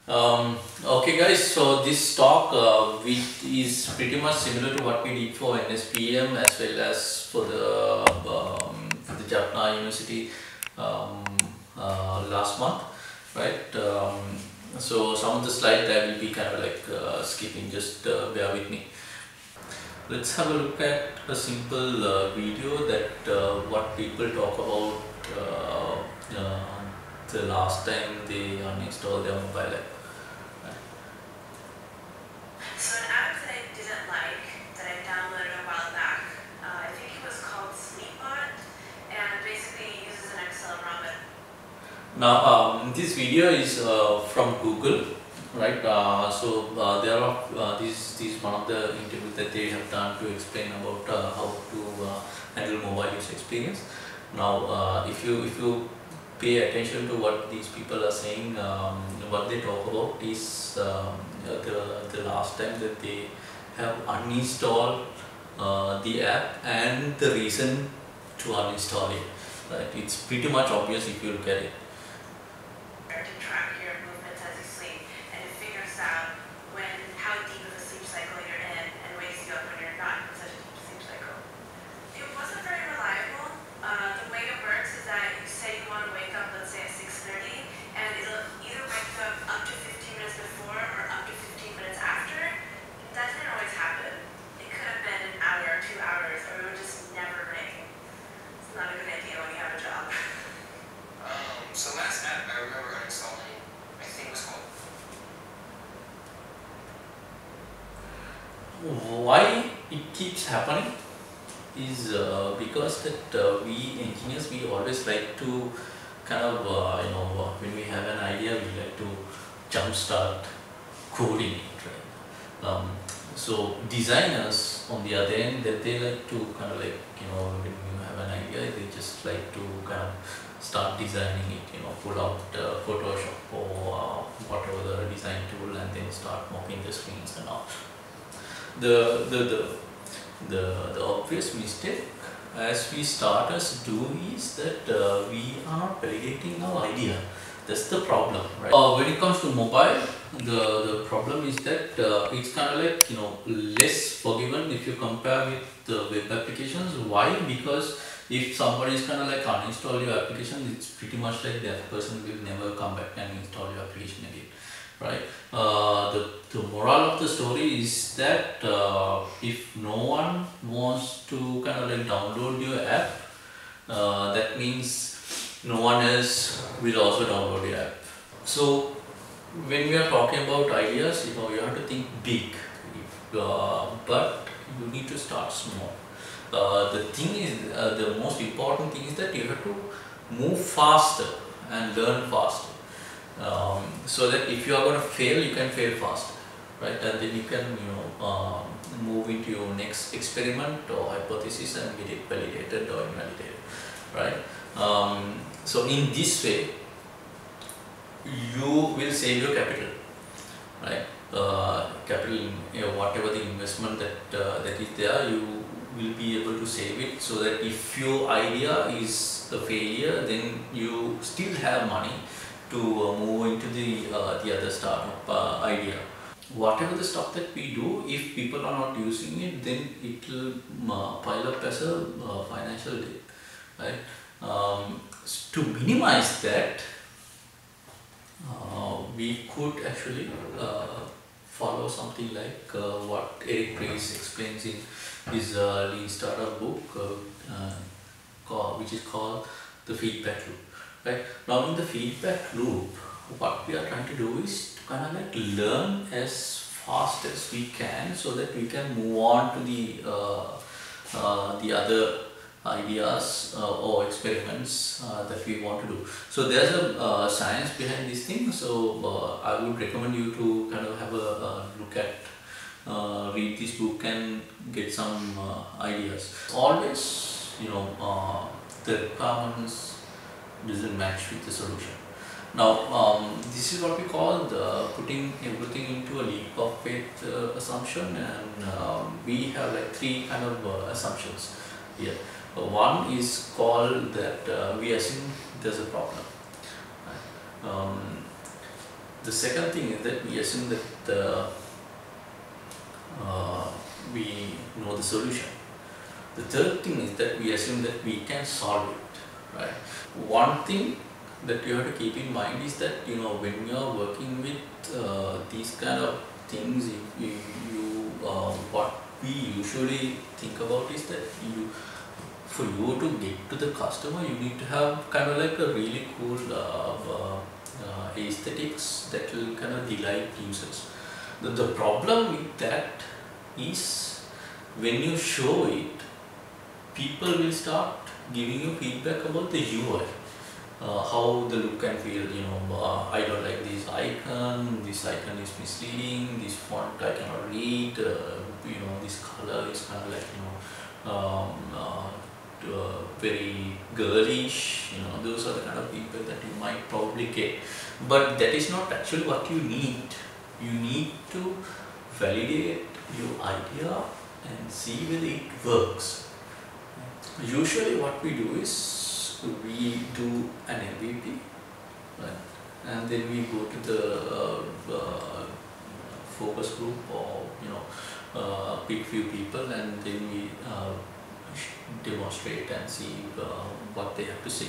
Okay guys, so this talk which is pretty much similar to what we did for NSPM as well as for the Jaffna University um, last month, right? So some of the slides I will be kind of like skipping, just bear with me. Let's have a look at a simple video that what people talk about the last time they uninstalled their mobile app. So an app that I didn't like, that I downloaded a while back, I think it was called Sleepbot, and basically uses an Excel robot. Now this video is from Google, right? There are this one of the interviews that they have done to explain about how to handle mobile user experience. Now if you pay attention to what these people are saying, what they talk about is the last time that they have uninstalled the app and the reason to uninstall it. Right? It's pretty much obvious if you look at it. To track your movements as you sleep, and it figures out how deep of a sleep cycle you're in and wakes you up when you're not in such a deep sleep cycle. It wasn't very reliable. The way it works is that you say you want to wake up, let's say at 6:30, and it'll either wake you up to 15 minutes before or up to 15 minutes after. That didn't always happen. It could have been an hour, 2 hours, or it would just never ring. It's not a good idea when you have a job. So last app I remember uninstalling, I think was called. Why it keeps happening is because that we engineers, we always like to kind of when we have an idea, we like to jumpstart coding it, right? So designers on the other end, that they like to kind of like, when you have an idea, they just like to kind of start designing it, pull out Photoshop or whatever the design tool, and then start mocking the screens and all. The obvious mistake as we starters do is that we are not validating our idea. That's the problem, right? When it comes to mobile, the problem is that it's kind of like less forgiving if you compare with the web applications. Why? Because if somebody is kind of like uninstall your application, it's pretty much like that person will never come back and install your application again, right? The moral of the story is that if no one wants to kind of like download your app, that means no one else will also download your app. So when we are talking about ideas, you have to think big, but you need to start small. The thing is, the most important thing is that you have to move faster and learn faster, so that if you are going to fail, you can fail faster, right? And then you can move into your next experiment or hypothesis and get it validated or invalidated, right? So in this way, you will save your capital, right? Capital, whatever the investment that is there, you will be able to save it, so that if your idea is a failure, then you still have money to move into the other startup idea. Whatever the stuff that we do, if people are not using it, then it will pile up as a financial debt, right? To minimize that, we could actually follow something like what Eric Ries explains in his lean startup book, which is called the feedback loop. Right? Now in the feedback loop, what we are trying to do is to kind of like learn as fast as we can, so that we can move on to the other ideas or experiments that we want to do. So there's a science behind this thing. So I would recommend you to kind of have a look at, read this book and get some ideas. Always, the requirements doesn't match with the solution. Now this is what we call the putting everything into a leap of faith assumption, and we have like three kind of assumptions here. One is called that we assume there's a problem. Right? The second thing is that we assume that we know the solution. The third thing is that we assume that we can solve it, right? One thing that you have to keep in mind is that, you know, when you are working with these kind of things, what we usually think about is that for you to get to the customer, you need to have kind of like a really cool aesthetics that will kind of delight users. The problem with that is when you show it, people will start giving you feedback about the UI, how the look and feel. You know, I don't like this icon is misleading, this font I cannot read, you know, this color is kind of like, you know, very girlish. You know, those are the kind of people that you might probably get, but that is not actually what you need. You need to validate your idea and see whether it works. Usually what we do is we do an MVP, right? And then we go to the focus group, or, you know, pick few people, and then we demonstrate and see what they have to say.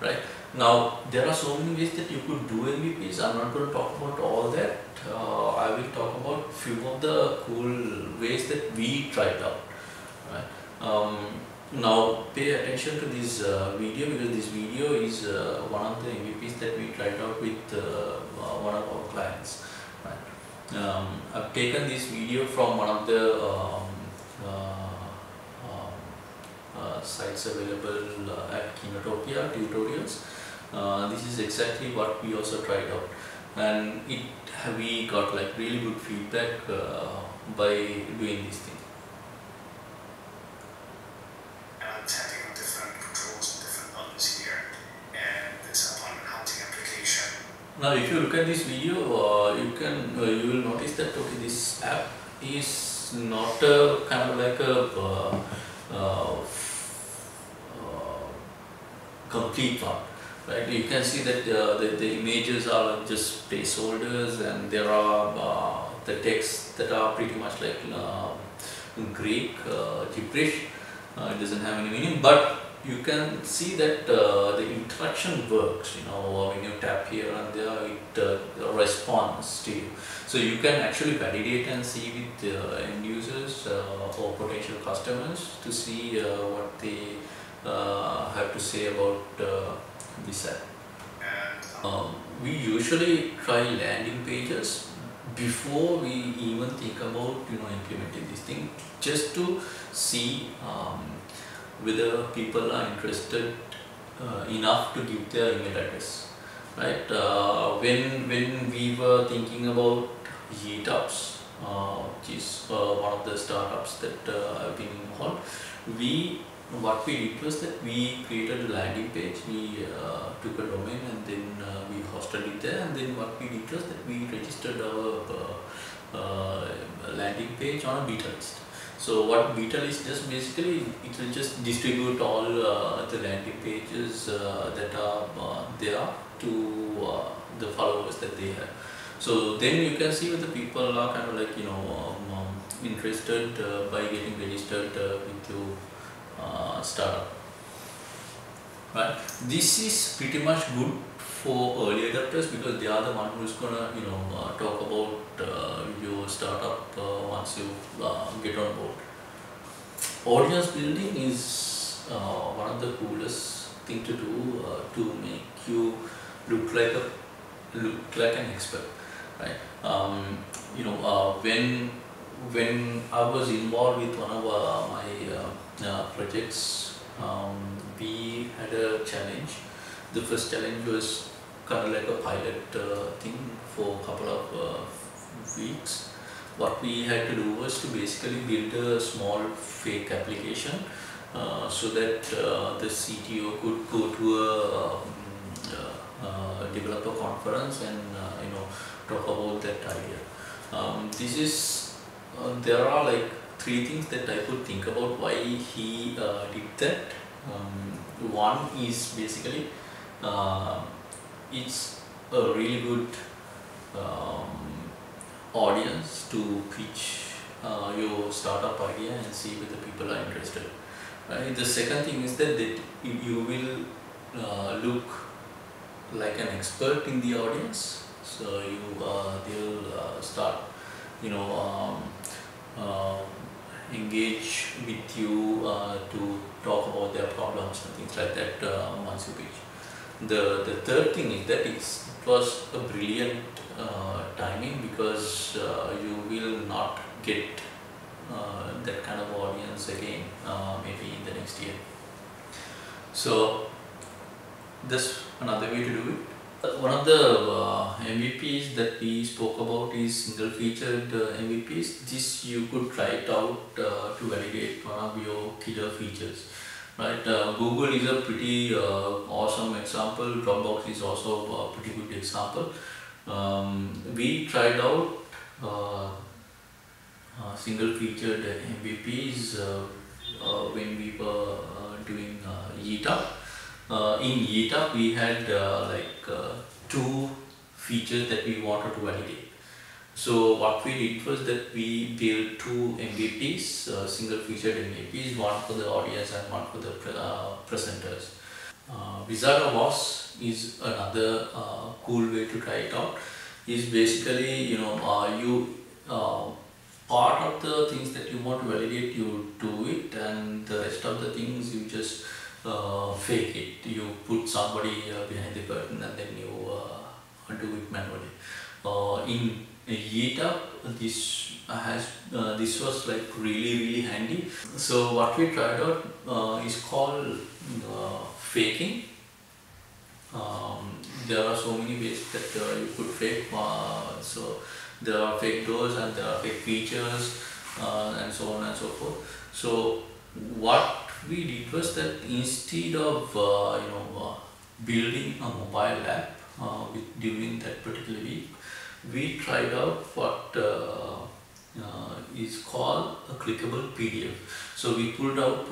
Right now, there are so many ways that you could do MVPs. I'm not going to talk about all that. I will talk about few of the cool ways that we tried out. Right. Now, pay attention to this video, because this video is one of the MVPs that we tried out with one of our clients. Right. I've taken this video from one of the sites available at Kinotopia tutorials. This is exactly what we also tried out, and we got like really good feedback by doing this thing. I'm setting up different controls and different buttons here, and this appointment hunting application. Now, if you look at this video, you will notice that, okay, this app is not a kind of like a complete one, right? You can see that the images are just placeholders, and there are the texts that are pretty much like Greek, gibberish. It doesn't have any meaning, but you can see that the interaction works. You know, when you tap here and there, it responds to you. So you can actually validate and see with end users or potential customers to see what they have to say about this app. We usually try landing pages before we even think about, you know, implementing this thing, just to see whether people are interested enough to give their email address. Right? When we were thinking about Meetups, which is one of the startups that I've been involved, what we did was that we created a landing page. We took a domain, and then we hosted it there, and then what we did was that we registered our landing page on a beta list. So what beta list does, basically it will just distribute all the landing pages that are there to the followers that they have. So then you can see whether people are kind of like, you know, interested by getting registered with your startup. Right. This is pretty much good for early adopters, because they are the one who's gonna, you know, talk about your startup once you get on board. Audience building is one of the coolest thing to do to make you look like an expert. Right. You know, when I was involved with one of my projects, we had a challenge. The first challenge was kind of like a pilot thing for a couple of weeks. What we had to do was to basically build a small fake application so that the CTO could go to a developer conference and you know, talk about that idea. There are like three things that I could think about why he did that. One is basically it's a really good audience to pitch your startup idea and see whether people are interested. Right? The second thing is that you will look like an expert in the audience. So they'll start, you know, engage with you to talk about their problems and things like that once you pitch. The third thing is that it was a brilliant timing, because you will not get that kind of audience again maybe in the next year. So that's another way to do it. One of the MVPs that we spoke about is single featured MVPs. This you could try it out to validate one of your killer features. Right? Google is a pretty awesome example. Dropbox is also a pretty good example. We tried out single featured MVPs when we were doing Yeetup. In Yeetup, we had two features that we wanted to validate. So what we did was that we built two MVPs, single featured MVPs, one for the audience and one for the presenters. Visa Boss is another cool way to try it out. Is basically, you know, part of the things that you want to validate, you do it, and the rest of the things you just fake it. You put somebody behind the curtain and then you do it manually. In Yeetup, this was like really handy. So what we tried out is called faking. There are so many ways that you could fake. So there are fake doors and there are fake features and so on and so forth. So what we did was that instead of building a mobile app during that particular week, we tried out what is called a clickable PDF. So we pulled out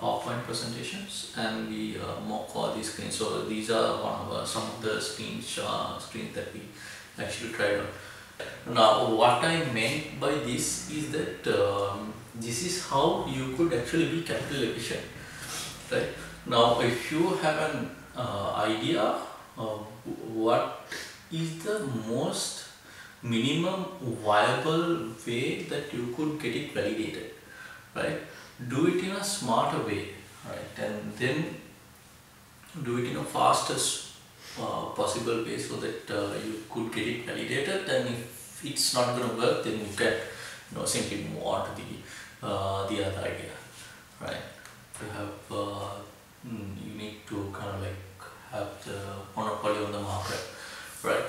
PowerPoint presentations and we mock all these screens. So these are some of the screens that we actually tried out. Now what I meant by this is that this is how you could actually be capital efficient, right? Now if you have an idea of what is the most minimum viable way that you could get it validated, right? Do it in a smarter way, right? And then do it in a fastest possible way so that you could get it validated. And if it's not going to work, then you can simply move on to the other idea, right? You have you need to kind of like have the monopoly on the market, right?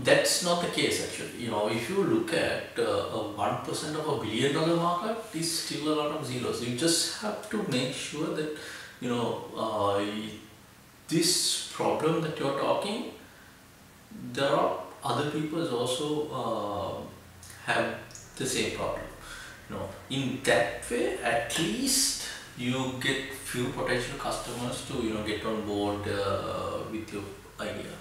That's not the case actually. If you look at 1% of $1 billion market, is still a lot of zeros. You just have to make sure that this problem that you're talking, there are other people also have the same problem. In that way, at least you get few potential customers to get on board with your idea.